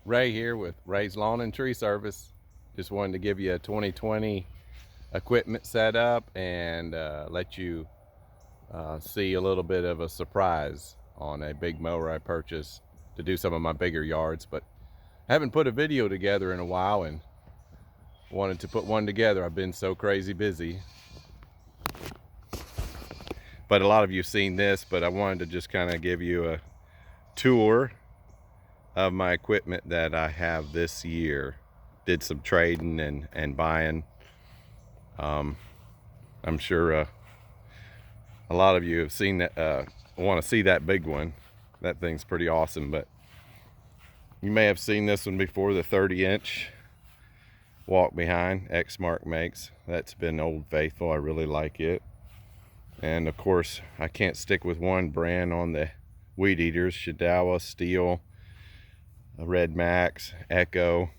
Ray here with Ray's Lawn and Tree Service. Just wanted to give you a 2020 equipment setup and let you see a little bit of a surprise on a big mower I purchased to do some of my bigger yards. But I haven't put a video together in a while and wanted to put one together. I've been so crazy busy. But a lot of you have seen this, but I wanted to just kind of give you a tour of my equipment that I have this year. Did some trading and buying. I'm sure a lot of you have seen that, want to see that big one. That thing's pretty awesome, but you may have seen this one before, the 30-inch walk behind X-Mark makes. That's been old faithful. I really like it. And of course, I can't stick with one brand on the weed eaters. Shadawa, Steel, Red Max, Echo.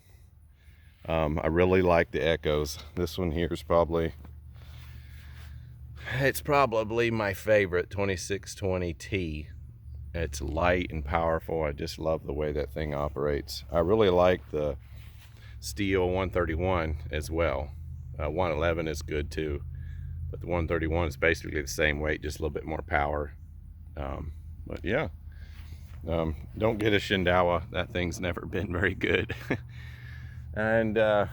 I really like the Echoes. This one here is probably my favorite, 2620T. It's light and powerful. I just love the way that thing operates. I really like the Steel 131 as well. 111 is good too, but the 131 is basically the same weight, just a little bit more power. But yeah, don't get a Shadawa. That thing's never been very good. And of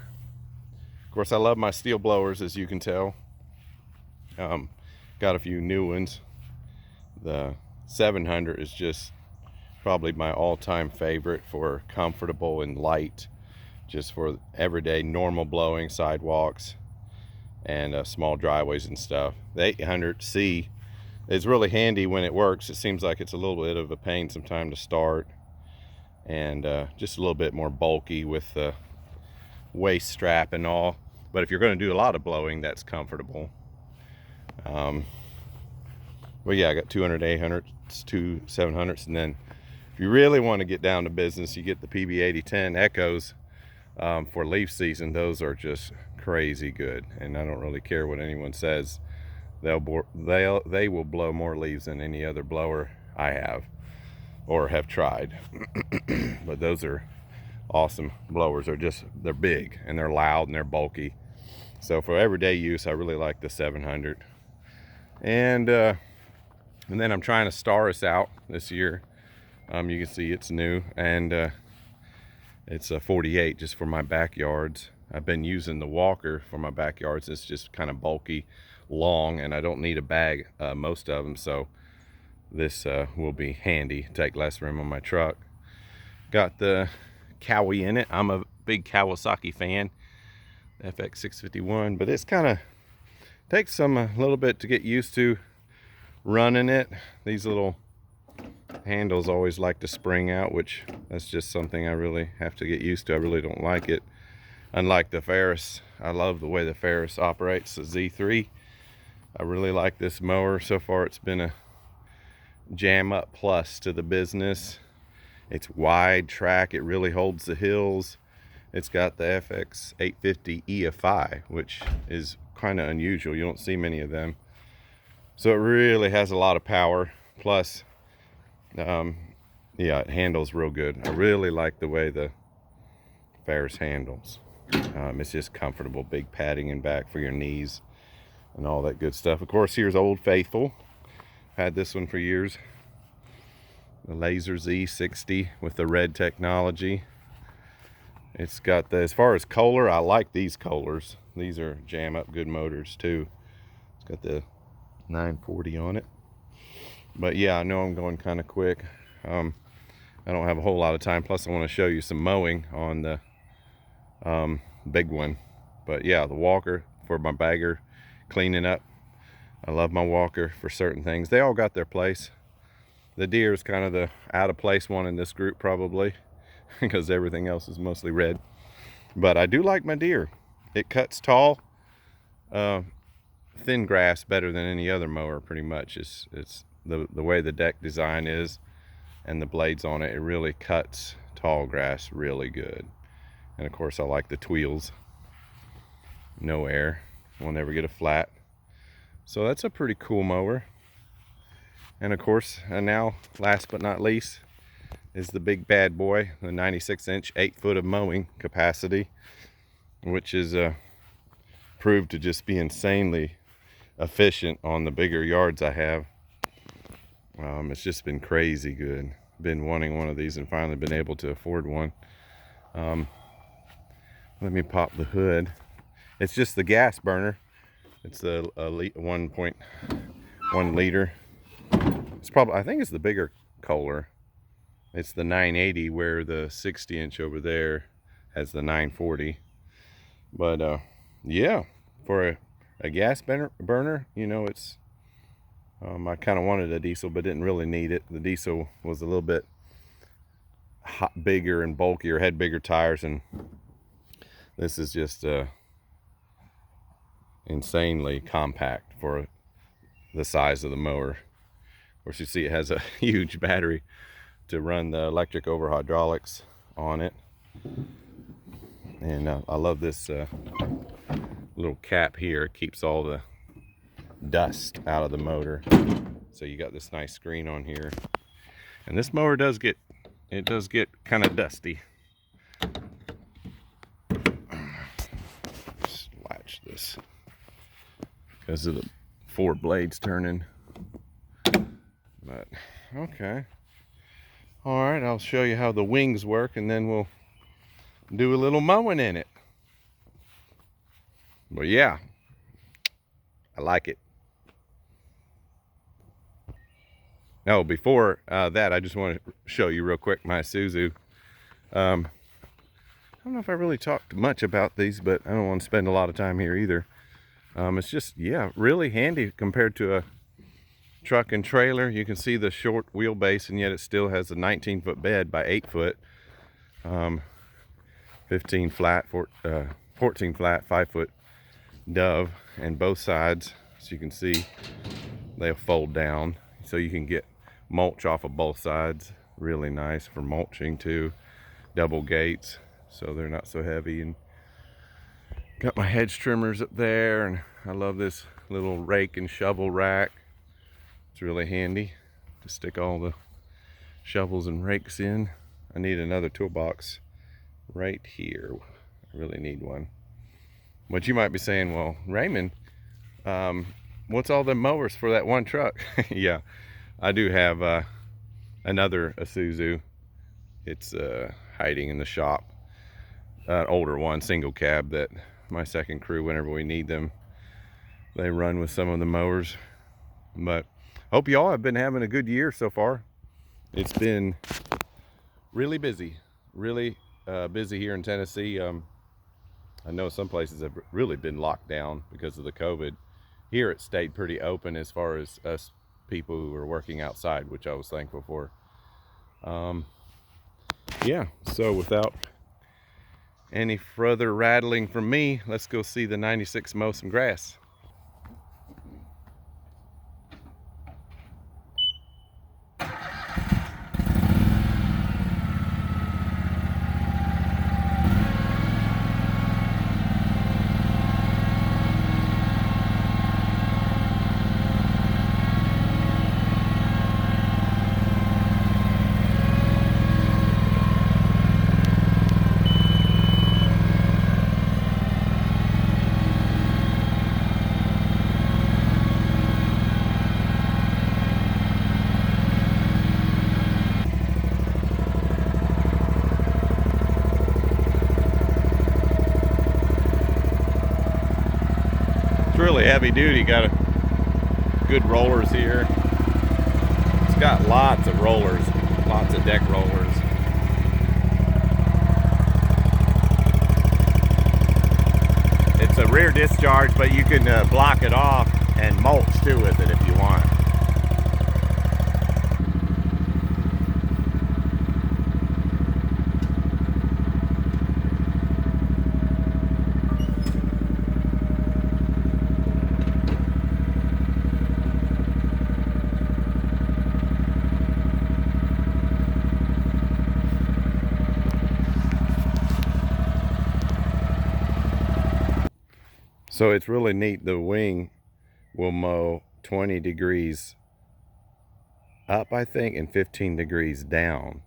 course, I love my steel blowers, as you can tell. Got a few new ones. The 700 is just probably my all-time favorite for comfortable and light, just for everyday normal blowing, sidewalks, and small driveways and stuff. The 800C is really handy when it works. It seems like it's a little bit of a pain sometimes to start, and just a little bit more bulky with the waist strap and all. But if you're going to do a lot of blowing, that's comfortable. Well, yeah, I got 200 800s, 2 700s, and then if you really want to get down to business, you get the PB8010 Echoes for leaf season. Those are just crazy good, and I don't really care what anyone says. They will blow more leaves than any other blower I have or have tried. But those are awesome blowers. They're big and they're loud and they're bulky. So for everyday use, I really like the 700. And then I'm trying to star us out this year. You can see it's new, and it's a 48 just for my backyards. I've been using the walker for my backyards. It's just kind of bulky, long, and I don't need a bag most of them, so this will be handy. Take less room on my truck. Got the Cowie in it. I'm a big Kawasaki fan, FX651, but it's kind of takes a little bit to get used to running it. These little handles always like to spring out, which that's just something I really have to get used to. I really don't like it. Unlike the Ferris, I love the way the Ferris operates, the Z3. I really like this mower. So far it's been a jam up plus to the business. It's wide track, it really holds the hills. It's got the FX850 EFI, which is kind of unusual. You don't see many of them. So it really has a lot of power. Plus, yeah, it handles real good. I really like the way the Ferris handles. It's just comfortable, big padding in back for your knees and all that good stuff. Of course, here's Old Faithful. Had this one for years. The Laser Z60 with the red technology. It's got the, as far as Kohler, I like these Kohlers. These are jam up good motors too. It's got the 940 on it. But yeah, I know I'm going kind of quick. I don't have a whole lot of time. Plus I want to show you some mowing on the big one. But yeah, the walker for my bagger, cleaning up. I love my walker for certain things. They all got their place. The deer is kind of the out of place one in this group probably, because everything else is mostly red. But I do like my deer. It cuts tall, thin grass better than any other mower pretty much. It's the way the deck design is and the blades on it, it really cuts tall grass really good. And of course I like the tweels. No air, we'll never get a flat. So that's a pretty cool mower. And of course, and now last but not least, is the big bad boy, the 96-inch, 8 foot of mowing capacity, which is proved to just be insanely efficient on the bigger yards I have. It's just been crazy good. Been wanting one of these and finally been able to afford one. Let me pop the hood. It's just the gas burner. It's a 1.1 liter. It's probably, I think it's the bigger Kohler. It's the 980, where the 60-inch over there has the 940. But yeah, for a gas burner, you know, it's I kind of wanted a diesel but didn't really need it. The diesel was a little bit bigger and bulkier, had bigger tires, and this is just insanely compact for the size of the mower. Of course, you see it has a huge battery to run the electric over hydraulics on it. And I love this little cap here. It keeps all the dust out of the motor. So you got this nice screen on here. And this mower does get kind of dusty. Just latch this because of the 4 blades turning. But okay. All right, I'll show you how the wings work and then we'll do a little mowing in it. But yeah, I like it. Oh, before that, I just want to show you real quick my Isuzu. I don't know if I really talked much about these, but I don't want to spend a lot of time here either. It's just, yeah, really handy compared to a truck and trailer. You can see the short wheelbase, and yet it still has a 19-foot bed by 8 foot. 15 flat, 14 flat, 5-foot dove, and both sides, as you can see, they'll fold down, so you can get mulch off of both sides. Really nice for mulching too. Double gates, so they're not so heavy. And got my hedge trimmers up there, and I love this little rake and shovel rack. It's really handy to stick all the shovels and rakes in. I need another toolbox right here. I really need one. But you might be saying, well, Raymond, what's all the mowers for that one truck? Yeah, I do have another Isuzu. It's hiding in the shop. An older one, single cab, that my second crew, whenever we need them, they run with some of the mowers. But hope y'all have been having a good year so far. It's been really busy, really busy here in Tennessee. I know some places have really been locked down because of the COVID. Here it stayed pretty open as far as us people who were working outside, which I was thankful for. Yeah, so without any further rattling from me, let's go see the 96 mow some grass. It's really heavy duty, got good rollers here. It's got lots of rollers, lots of deck rollers. It's a rear discharge, but you can block it off and mulch too with it if you want. So it's really neat. The wing will mow 20 degrees up, I think, and 15 degrees down.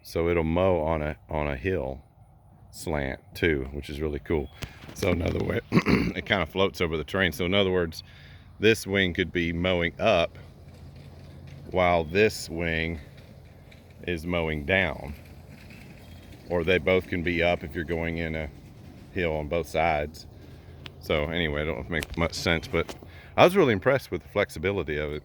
so it'll mow on a hill slant too, which is really cool. So in other words, it kind of floats over the terrain. So in other words, this wing could be mowing up while this wing is mowing down, or they both can be up if you're going in a hill on both sides. So anyway, I don't know if it makes much sense, but I was really impressed with the flexibility of it.